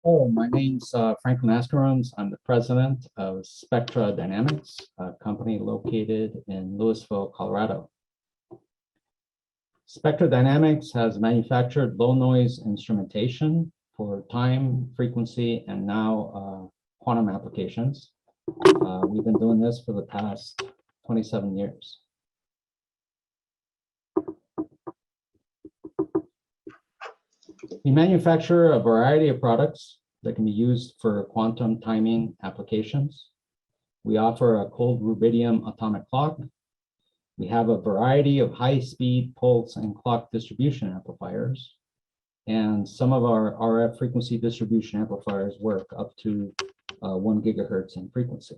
Oh, my name's Franklin Ascarrunz. I'm the president of SpectraDynamics, a company located in Louisville, Colorado. SpectraDynamics has manufactured low noise instrumentation for time, frequency, and now quantum applications. We've been doing this for the past 27 years. We manufacture a variety of products that can be used for quantum timing applications. We offer a cold rubidium atomic clock. We have a variety of high-speed pulse and clock distribution amplifiers. And some of our RF frequency distribution amplifiers work up to 1 gigahertz in frequency.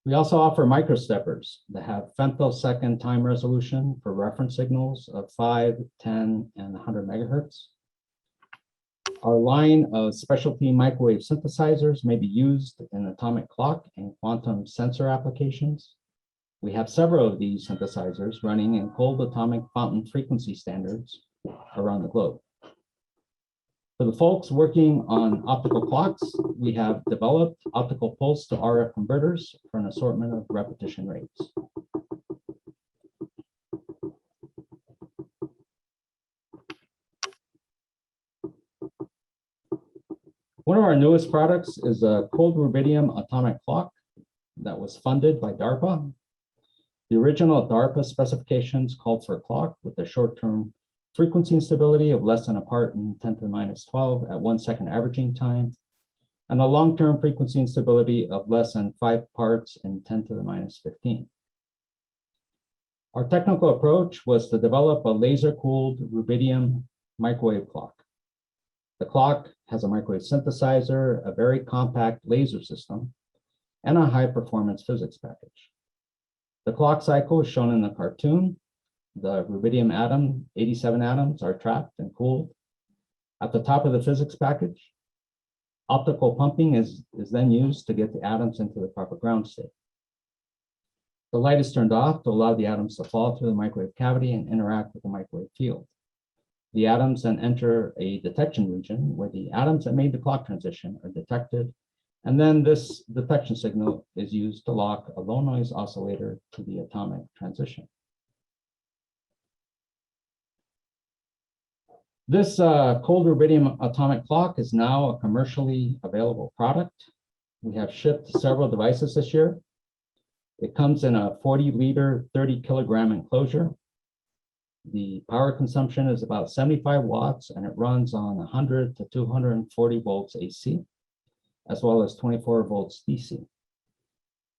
We also offer microsteppers that have femtosecond time resolution for reference signals of 5, 10, and 100 megahertz. Our line of specialty microwave synthesizers may be used in atomic clock and quantum sensor applications. We have several of these synthesizers running in cold atomic fountain frequency standards around the globe. For the folks working on optical clocks, we have developed optical pulse to RF converters for an assortment of repetition rates. One of our newest products is a cold rubidium atomic clock that was funded by DARPA. The original DARPA specifications called for a clock with a short-term frequency instability of less than a part in 10 to the minus 12 at 1 second averaging time, and a long-term frequency instability of less than 5 parts in 10 to the minus 15. Our technical approach was to develop a laser-cooled rubidium microwave clock. The clock has a microwave synthesizer, a very compact laser system, and a high-performance physics package. The clock cycle is shown in the cartoon. The rubidium atom, 87 atoms, are trapped and cooled. At the top of the physics package, optical pumping is then used to get the atoms into the proper ground state. The light is turned off to allow the atoms to fall through the microwave cavity and interact with the microwave field. The atoms then enter a detection region where the atoms that made the clock transition are detected, and then this detection signal is used to lock a low noise oscillator to the atomic transition. This cold rubidium atomic clock is now a commercially available product. We have shipped several devices this year. It comes in a 40-liter, 30-kilogram enclosure. The power consumption is about 75 watts, and it runs on 100 to 240 volts AC, as well as 24 volts DC.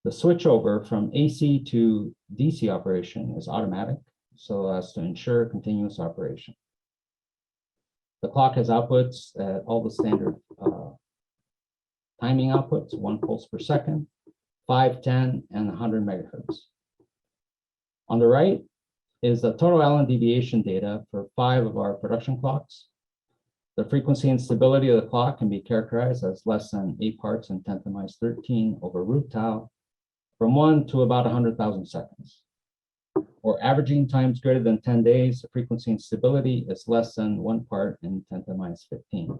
The switchover from AC to DC operation is automatic, so as to ensure continuous operation. The clock has outputs at all the standard timing outputs, 1 pulse per second, 5, 10, and 100 megahertz. On the right is the total Allen deviation data for 5 of our production clocks. The frequency and stability of the clock can be characterized as less than 8 parts in 10 to the minus 13 over root tau, from 1 to about 100,000 seconds. For averaging times greater than 10 days, the frequency and stability is less than 1 part in 10 to the minus 15.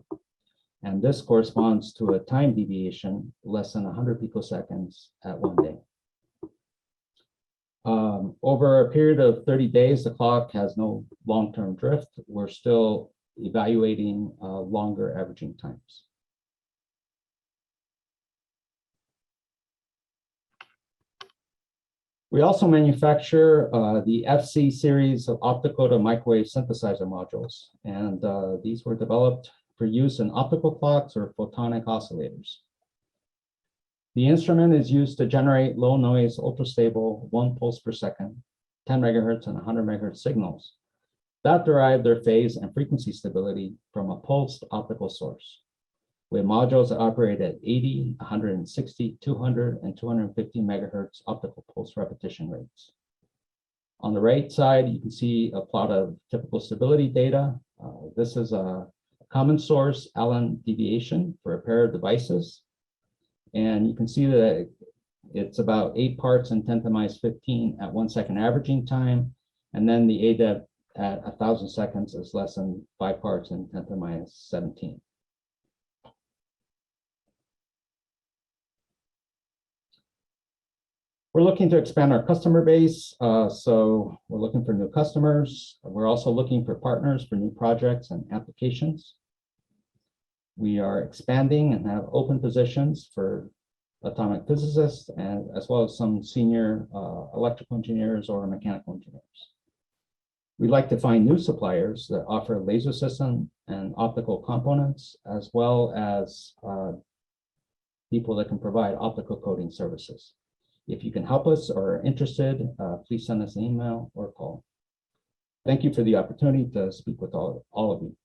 And this corresponds to a time deviation less than 100 picoseconds at 1 day. Over a period of 30 days, the clock has no long-term drift. We're still evaluating longer averaging times. We also manufacture the FC series of optical to microwave synthesizer modules, and these were developed for use in optical clocks or photonic oscillators. The instrument is used to generate low noise, ultra stable, 1 pulse per second, 10 megahertz and 100 megahertz signals that derive their phase and frequency stability from a pulsed optical source. We have modules that operate at 80, 160, 200, and 250 megahertz optical pulse repetition rates. On the right side, you can see a plot of typical stability data. This is a common source Allen deviation for a pair of devices. And you can see that it's about 8 parts in 10 to the minus 15 at 1 second averaging time. And then the ADEP at 1,000 seconds is less than 5 parts in 10 to the minus 17. We're looking to expand our customer base. So we're looking for new customers. We're also looking for partners for new projects and applications. We are expanding and have open positions for atomic physicists and as well as some senior electrical engineers or mechanical engineers. We'd like to find new suppliers that offer laser system and optical components, as well as people that can provide optical coding services. If you can help us or are interested, please send us an email or call. Thank you for the opportunity to speak with all of you.